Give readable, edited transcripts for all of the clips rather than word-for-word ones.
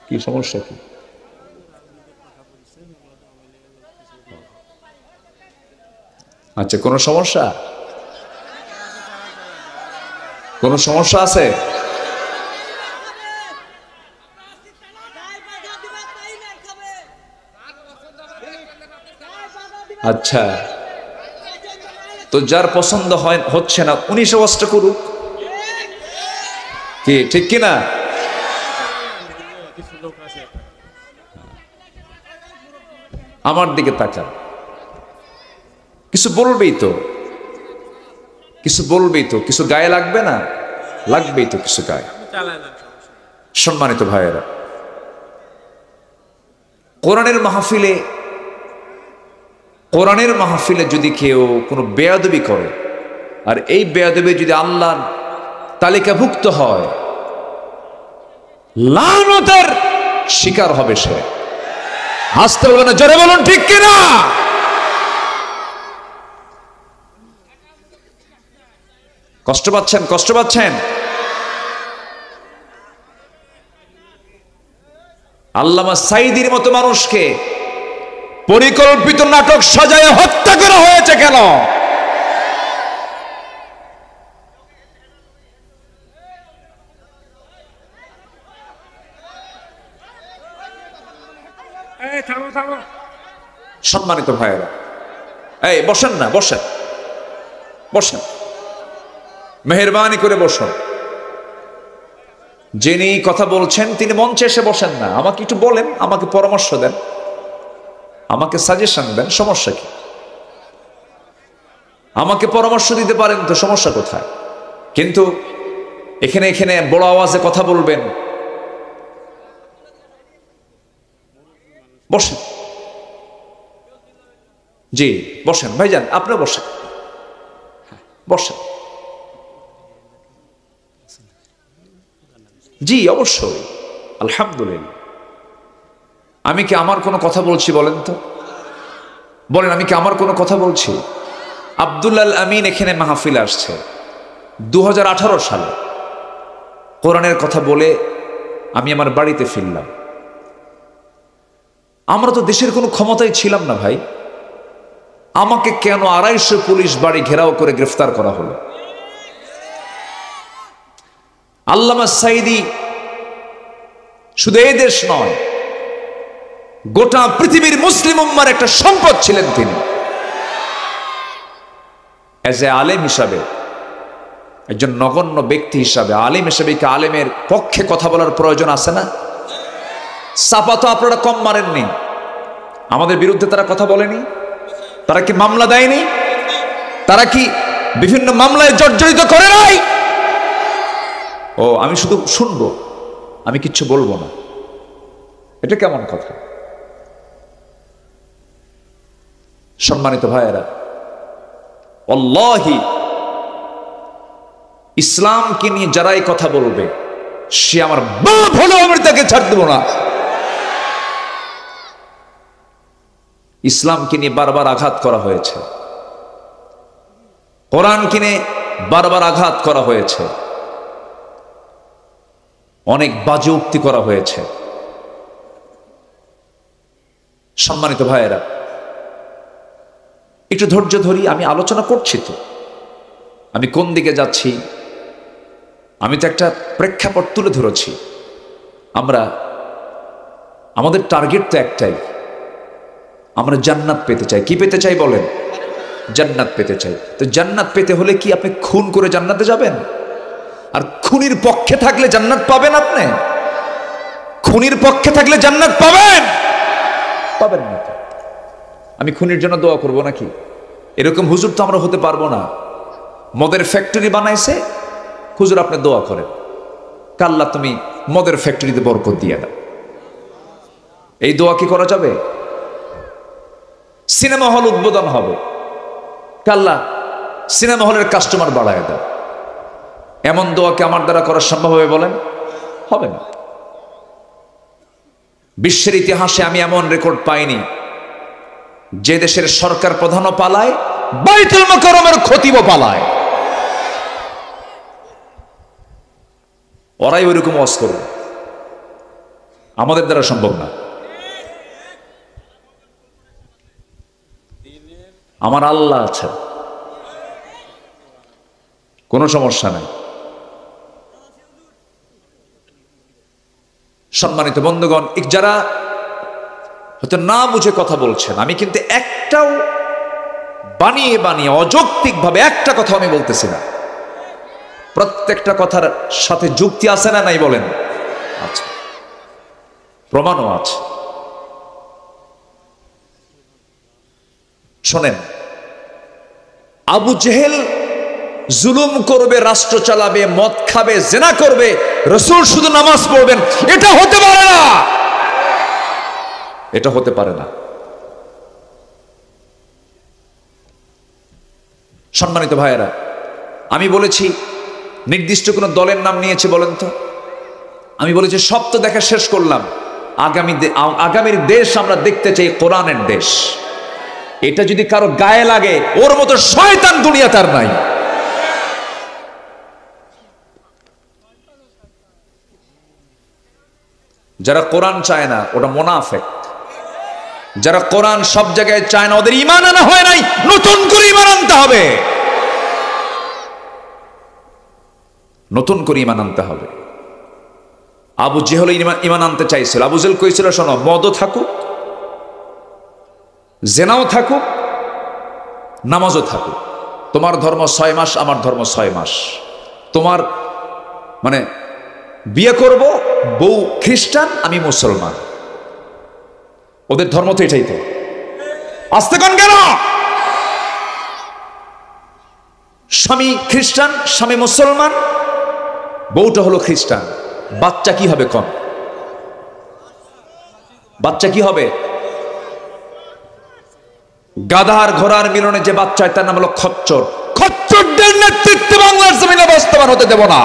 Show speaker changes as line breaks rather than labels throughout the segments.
কি সমস্যা কি? আচ্ছা, কোনো সমস্যা? কোনো সমস্যা আছে? আচ্ছা, তো যার পছন্দ হচ্ছে না উনি সে কষ্ট করুক, কি ঠিক কিনা? আমার দিকে তাকান, কিছু বলবেই তো, কিছু বলবেই তো, কিছু গায়ে লাগবে না? লাগবেই তো কিছু গায়ে। সম্মানিত ভাইয়েরা, কোরআনের মাহফিলে যদি কেউ কোনো বেয়াদবি করে, আর এই বেয়াদবি যদি আল্লাহর তালিকাভুক্ত হয়, লানতের শিকার হবে সে। হাসতে বলবেন না, জোরে বলুন ঠিক কিনা? কষ্ট পাচ্ছেন? কষ্ট পাচ্ছেন? আল্লামা সাঈদীর মতো মানুষকে পরিকল্পিত নাটক সাজায় হত্যা করা হয়েছে কেন? সম্মানিত ভাইয়েরা, এই বসেন না, বসেন বসেন, মেহেরবানি করে বসুন। যিনি কথা বলছেন তিনি মঞ্চে এসে বসেন না, আমাকে একটু বলেন, আমাকে পরামর্শ দেন, আমাকে সাজেশন দেন, সমস্যা কি? আমাকে পরামর্শ দিতে পারেন তো, সমস্যা কোথায়? কিন্তু এখানে বড় আওয়াজে কথা বলবেন, বসেন। জি বসেন ভাইজান, আপনি বসেন, বসেন। জি অবশ্যই, আলহামদুলিল্লাহ। আমি কি আমার কোনো কথা বলছি বলেন তো? বলেন, আমি কি আমার কোনো কথা বলছি? আব্দুল আল আমিন এখানে মাহফিলে আসছে 2018 সালে। কোরআনের কথা বলে আমি আমার বাড়িতে ফিরলাম। আমরা তো দেশের কোনো ক্ষমতায় ছিলাম না ভাই, আমাকে কেন 250 পুলিশ বাড়ি ঘেরাও করে গ্রেফতার করা হলো? আল্লামা সাঈদী শুধু এই দেশ নয়, গোটা পৃথিবীর মুসলিম উম্মার একটা সম্পদ ছিলেন তিনি। এজ এ আলেম হিসাবে, একজন নগণ্য ব্যক্তি হিসাবে, আলেম হিসাবে কি আলেমের পক্ষে কথা বলার প্রয়োজন আছে না? চাপা তো আপনারা কম মারেননি, আমাদের বিরুদ্ধে তারা কথা বলেনি, তারা কি মামলা দেয়নি, তারা কি বিভিন্ন মামলায় জর্জরিত করে নাই? ও আমি শুধু শুনবো, আমি কিচ্ছু বলবো না, এটা কেমন কথা? সম্মানিত ভাইয়েরা, আল্লাহি ইসলামকে নিয়ে যারাই কথা বলবে, সে আমার বাপ হলেও আমি তাকে ছাড় দেব না। ইসলামকে নিয়ে বারবার আঘাত করা হয়েছে, কোরআনকে নিয়ে বারবার আঘাত করা হয়েছে, অনেক বাজে উক্তি করা হয়েছে। সম্মানিত ভাইয়েরা, একটু ধৈর্য ধরি, আমি আলোচনা করছি তো, আমি কোন দিকে যাচ্ছি, আমি তো একটা প্রেক্ষাপট তুলে ধরেছি। আমাদের টার্গেট তো একটাই, আমরা জান্নাত পেতে চাই। কি পেতে চাই বলেন? জান্নাত পেতে চাই। তো জান্নাত পেতে হলে কি আপনি খুন করে জান্নাতে যাবেন? আর খুনির পক্ষে থাকলে জান্নাত পাবেন? আপনি খুনির পক্ষে থাকলে জান্নাত পাবেন? পাবেন না। আমি খুনির জন্য দোয়া করব নাকি? এরকম হুজুর তো আমরা হতে পারবো না। মদের ফ্যাক্টরি বানাইছে, হুজুর আপনি দোয়া করেন, কাল্লা তুমি মদের ফ্যাক্টরিতে বরকত দিয়ে দাও। এই দোয়া কি করা যাবে? সিনেমা হল উদ্বোধন হবে, কাল্লা সিনেমা হলের কাস্টমার বাড়ায় দাও। এমন দোয়া কি আমার দ্বারা করা সম্ভব হবে বলেন? হবে না। বিশ্বের ইতিহাসে আমি এমন রেকর্ড পাইনি যে দেশের সরকার প্রধানও পালায়, বাইতুল মুকাররমের খতিবও পালায়। ওরাই ওইরকম ওয়াজ করবে। আমাদের দ্বারা সম্ভব না। আমার আল্লাহ আছে, কোনো সমস্যা নাই। সম্মানিত বন্ধুগণ, যারা হয়তো না বুঝে কথা বলছেন, আমি কিন্তু একটাও বানিয়ে বানিয়ে অযৌক্তিক ভাবে একটা কথা আমি বলতেছি না। প্রত্যেকটা কথার সাথে যুক্তি আছে না নাই বলেন? আচ্ছা, প্রমাণও আছে। শোনেন, আবু জেহেল জুলুম করবে, রাষ্ট্র চালাবে, মদ খাবে, জেনা করবে, রাসূল শুধু নামাজ পড়বেন, এটা হতে পারে না, এটা হতে পারে না। সম্মানিত ভাইয়েরা, আমি বলেছি নির্দিষ্ট কোন দলের নাম নিয়েছে বলেন তো? আমি বলেছি সব তো দেখা শেষ করলাম, আগামীর দেশ আমরা দেখতে চাই কোরআনের দেশ। এটা যদি কারো গায়ে লাগে, ওর মতো শয়তান দুনিয়া তার নাই। যারা কোরআন চায় না ওটা মুনাফিক। যারা কোরআন সব জায়গায় চায় না, ওদের ঈমান আনা হয় নাই, নতুন করে ঈমান আনতে হবে, নতুন করে ঈমান আনতে হবে। আবু জেহেল ঈমান আনতে চাইছিল। আবু জেহেল কইছিল, শোনো, মদও থাকুক, জেনাও থাকুক, নামাজও থাকুক, তোমার ধর্ম 6 মাস, আমার ধর্ম 6 মাস, তোমার মানে বিয়ে করব, বউ খ্রিস্টান, আমি মুসলমান, ওদের ধর্ম তো এটাই। তো আসতে কোন কেন? স্বামী খ্রিস্টান, স্বামী মুসলমান, বউটা হলো খ্রিস্টান, বাচ্চা কি হবে? কোন বাচ্চা কি হবে? গাধার ঘোড়ার মিলনে যে বাচ্চা হয় তার নাম হলো খচ্চর। খচ্চরদের নেতৃত্বে বাংলার জমিনে বাস্তবায়ন হতে দেব না।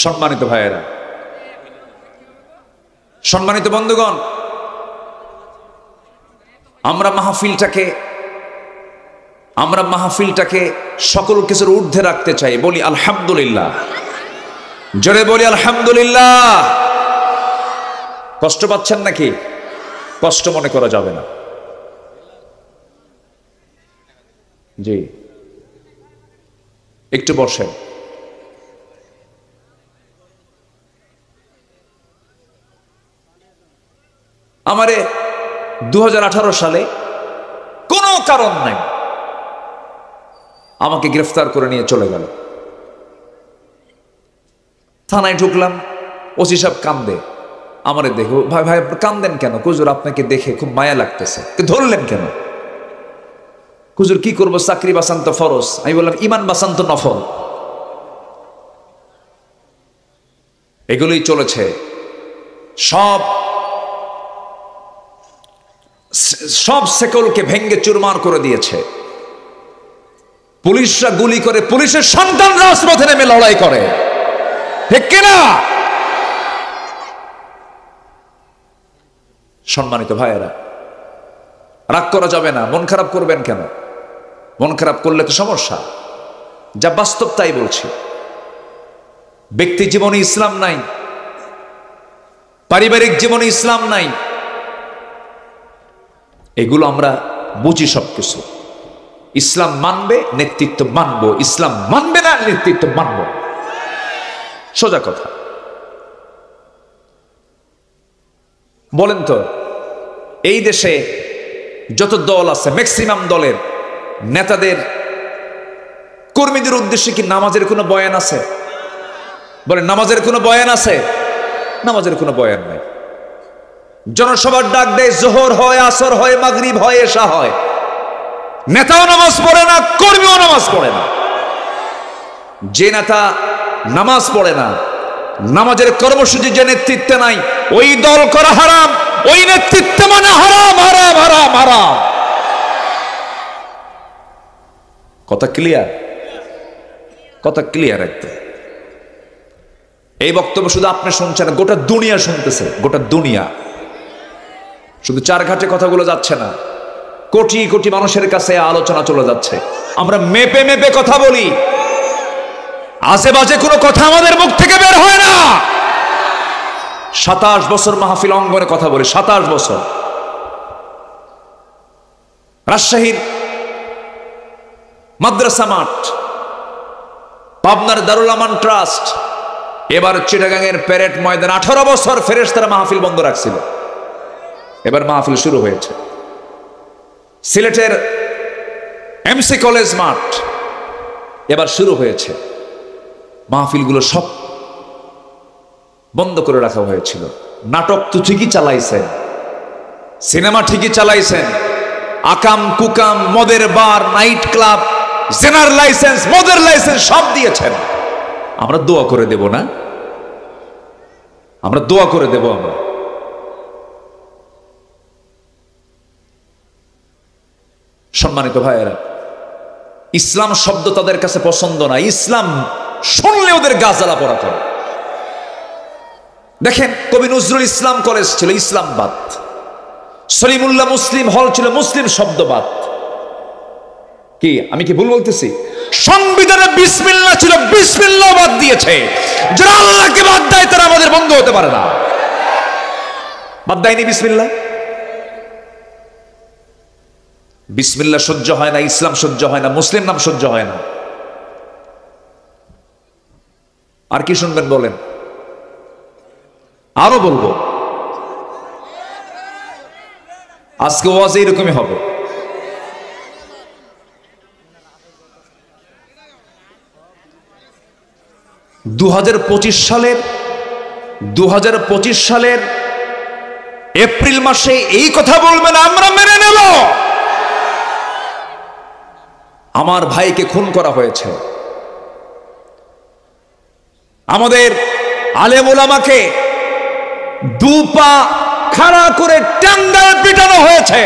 সম্মানিত ভাইয়েরা, সম্মানিত বন্ধুগণ, আমরা মাহফিলটাকে সকল কিছুর ঊর্ধ্বে রাখতে চাই। বলি আলহামদুলিল্লাহ, জোরে বলি আলহামদুলিল্লাহ। কষ্ট পাচ্ছেন নাকি? কষ্ট মনে করা যাবে না। জি, একটু বসেন। আমারে 2018 সালে কোনো কারণ নাই আমাকে গ্রেফতার করে নিয়ে চলে গেল। থানায় ঢুকলাম, ওসি সাহেব কান্দে। আমারে দেখো, ভাই ভাই কান্দেন কেন? হুজুর আপনাকে দেখে খুব মায়া লাগতেছে। ধরলেন কেন? হুজুর কি করবো, চাকরি বাঁচান তো ফরজ। আমি বললাম ইমান বাঁচান তো নফল। এগুলোই চলেছে। সব সেকলকে ভেঙ্গে চুরমার করে দিয়েছে। পুলিশরা গুলি করে, পুলিশের সন্তান রাজপথে নেমে লড়াই করে, ঠিক কিনা? সম্মানিত ভাইয়েরা, রাগ করা যাবে না। মন খারাপ করবেন কেন? মন খারাপ করলে তো সমস্যা। যা বাস্তব তাই বলছি। ব্যক্তি জীবনে ইসলাম নাই, পারিবারিক জীবনে ইসলাম নাই, এগুলো আমরা বুঝি সবকিছু। ইসলাম মানবে, নেতৃত্ব মানবো, ইসলাম মানবে না, নেতৃত্ব মানবো, সোজা কথা। বলেন তো, এই দেশে যত দল আছে, ম্যাক্সিমাম দলের নেতাদের, কর্মীদের উদ্দেশ্যে কি নামাজের কোনো বয়ান আছে? বলেন, নামাজের কোনো বয়ান আছে? নামাজের কোনো বয়ান নাই। জনসভার ডাক দেয়, জোহর হয়, আসর হয়, মাগরিব হয়, এশা হয়। নেতাও নামাজ পড়ে না, কর্মীও নামাজ পড়ে না। যে নেতা নামাজ পড়ে না, নামাজের কর্মসূচি যে নেতৃত্বে নাই, ওই দল করা হারাম, কথা ক্লিয়ার? কথা ক্লিয়ার একদম। এই বক্তব্য শুধু আপনি শুনছেন, গোটা দুনিয়া শুনতেছে, গোটা দুনিয়া। শুধু চারঘাটে কথাগুলো যাচ্ছে না, কোটি কোটি মানুষের কাছে আলোচনা চলে যাচ্ছে। আমরা মেপে মেপে কথা বলি, আজে বাজে কোনো কথা আমাদের মুখ থেকে বের হয় না। 27 বছর মাহফিল অঙ্গনে কথা বলি, 27 বছর। রাজশাহীর মাদ্রাসা মাঠ, পাবনার দারুল আমান ট্রাস্ট, এবার চিটাগাংয়ের প্যারেড ময়দান 18 বছর ফেরেশতারা মাহফিল বন্ধ রাখছিল, এবার মাহফিল শুরু হয়েছে। সিলেটের এমসি কলেজ মাঠ এবার শুরু হয়েছে। মাহফিলগুলো সব বন্ধ করে রাখা হয়েছিল। নাটক তো ঠিকই চালাইছেন, সিনেমা ঠিকই চালাইছেন, আকাম কুকাম, মদের বার, নাইট ক্লাব, জেনার লাইসেন্স, মদের লাইসেন্স সব দিয়েছেন। আমরা দোয়া করে দেব না? আমরা দোয়া করে দেব। আমরা সম্মানিত ভাইয়েরা, ইসলাম শব্দ তাদের কাছে পছন্দ না। ইসলাম শুনলে ওদের গা জ্বালা পোড়া করে। দেখেন, কবি নজরুল ইসলাম কলেজ ছিল ইসলামবাদ, সলিমুল্লাহ মুসলিম হল ছিল মুসলিম শব্দবাদ। কি আমি কি ভুল বলতেছি? সংবিধানে বিসমিল্লাহ ছিল, বিসমিল্লাহ বাদ দিয়েছে। যারা আল্লাহকে বাদ দেয় তারা আমাদের বন্ধু হতে পারে না। বাদ দেয়নি বিসমিল্লাহ। বিসমিল্লাহ সহ্য হয় না, ইসলাম সহ্য হয় না, মুসলিম নাম সহ্য হয় না। আর কি শুনবেন বলেন? আরো বলবো, আজকে ওয়াজ এরকমই হবে। দু হাজার পঁচিশ সালের এপ্রিল মাসে এই কথা বলবেন, আমরা মেনে নেব। আমার ভাইকে খুন করা হয়েছে, আমাদের আলেম ওলামাকে দুপা খাড়া করে টাঙ্গায় পিটানো হয়েছে।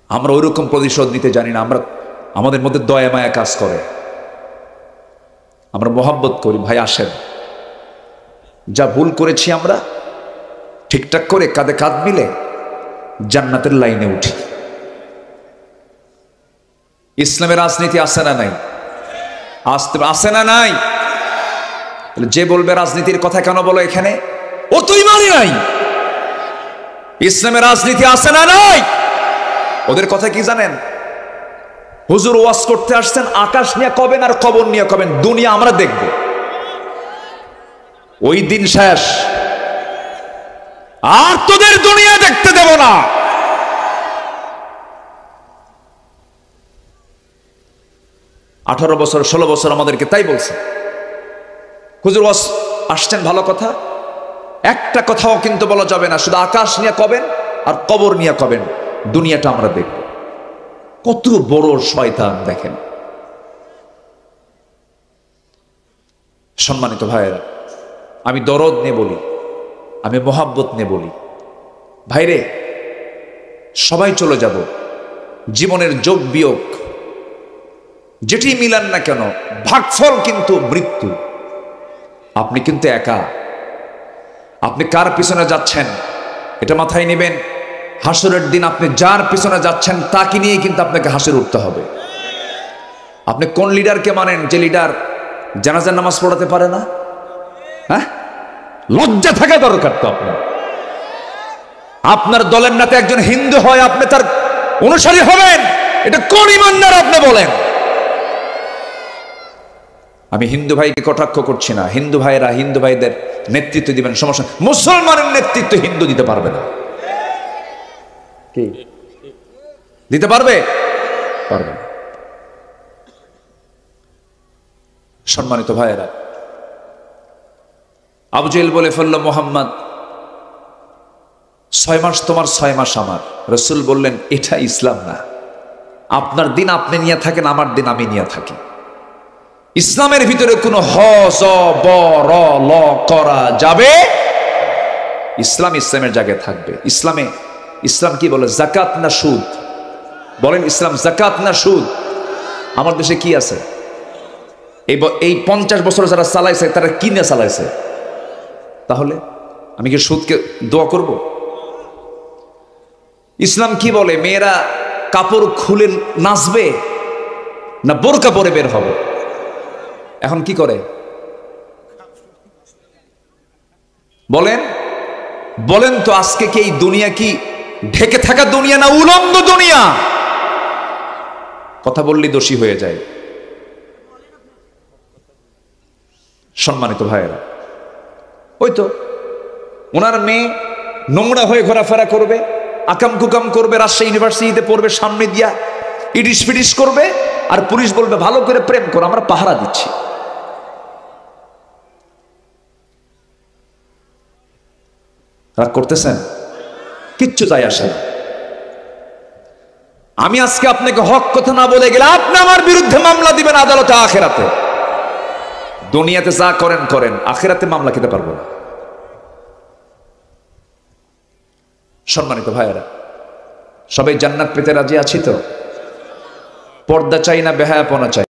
আমরা ওইরকম প্রতিশোধ নিতে জানি না। আমরা, আমাদের মধ্যে দয়া মায়া কাজ করে, আমরা মোহাব্বত করি। ভাই আসেন, যা ভুল করেছি আমরা ঠিকঠাক করে কাঁধে কাঁধ মিলে জান্নাতের লাইনে উঠি। ইসলামের রাজনীতি আছে না নাই? আছে না নাই? যে বলবে রাজনীতির কথা কেন বলো এখানে, ও তো ইমানই নাই। ইসলামের রাজনীতি আছে না নাই? ওদের কথা কি জানেন? হুজুর ওয়াজ করতে আসছেন, আকাশ নিয়ে কবেন আর কবর নিয়ে কবেন, দুনিয়া আমরা দেখব। ওই দিন শেষ, আর তোদের দুনিয়া দেখতে দেব না। আঠারো বছর 16 বছর আমাদেরকে তাই বলছে। হুজুর ওয়াজ আসছেন, ভালো কথা, একটা কথাও কিন্তু বলা যাবে না, শুধু আকাশ নিয়ে কবেন আর কবর নিয়ে কবেন, দুনিয়াটা আমরা দেখব। কত বড় শয়তান দেখেন। সম্মানিত ভাইয়েরা, আমি দরদ নিয়ে বলি, আমি মোহাব্বত নিয়ে বলি। ভাইরে, সবাই চলে যাব, জীবনের যোগ বিয়োগ যেটি মিলান না কেন, ভাগফল কিন্তু মৃত্যু। আপনি কিন্তু একা। আপনি কার পিছনে যাচ্ছেন এটা মাথায় নেবেন। হাসরের দিন আপনি যার পিছনে যাচ্ছেন তাকে নিয়ে কিন্তু আপনাকে হাসির উঠতে হবে। আপনি কোন লিডারকে মানেন যে লিডার জানাজার নামাজ পড়াতে পারে না? হ্যাঁ, লজ্জা থাকা দরকার তো আপনার। আপনার দলের নেতা একজন হিন্দু হয়, আপনি তার অনুসারী হবেন, এটা কোন ইমানদার আপনি বলেন? আমি হিন্দু ভাইকে কটাক্ষ করছি না। হিন্দু ভাইরা হিন্দু ভাইদের নেতৃত্ব দিবেন, সমস্যা। মুসলমানের নেতৃত্ব হিন্দু দিতে পারবে না। কি দিতে পারবে? পারবে না। সম্মানিত ভাইয়েরা, আবু জেহেল বলে ফেলল, মোহাম্মদ 6 মাস তোমার 6 মাস আমার। রাসূল বললেন, এটা ইসলাম না। আপনার দিন আপনি নিয়ে থাকেন, আমার দিন আমি নিয়ে থাকি। ইসলামের ভিতরে কোনো হ জ ব র ল করা যাবে? ইসলাম ইসলামের জায়গায় থাকবে। ইসলাম কি বলে? যাকাত না সুদ? বলেন ইসলাম যাকাত না সুদ? আমার দেশে কি আছে? এই 50 বছর যারা চালাইছে তারা কি না চালাইছে? তাহলে আমি কি সুদকে দোয়া করব? ইসলাম কি বলে? মেয়েরা কাপড় খুলে নাচবে না বোরকা পরে বের হবে? এখন কি করে বলেন? বলেন তো আজকে কি এই দুনিয়া কি ঢেকে থাকা দুনিয়া না উলঙ্গ দুনিয়া? কথা বললেই দোষী হয়ে যায়। সম্মানিত ভাইয়েরা, ওই তো ওনার মেয়ে নোংরা হয়ে ঘোরাফেরা করবে, আকাম কুকাম করবে, রাজশাহী ইউনিভার্সিটিতে পড়বে, সামনে দিয়া ইডিস ফিডিস করবে, আর পুলিশ বলবে ভালো করে প্রেম করো, আমরা পাহারা দিচ্ছি। রাগ করতেছেন? কিচ্ছু যায় আসে না। আমি আজকে আপনাকে হক কথা না বলে গেলে আপনি আমার বিরুদ্ধে মামলা দিবেন আদালতে, আখেরাতে। দুনিয়াতে যা করেন করেন, আখেরাতে মামলা খেতে পারবো না। সম্মানিত ভাইয়েরা, সবাই জান্নাত পেতে রাজি আছি তো? পর্দা চাই না বেহায়াপনা চাই?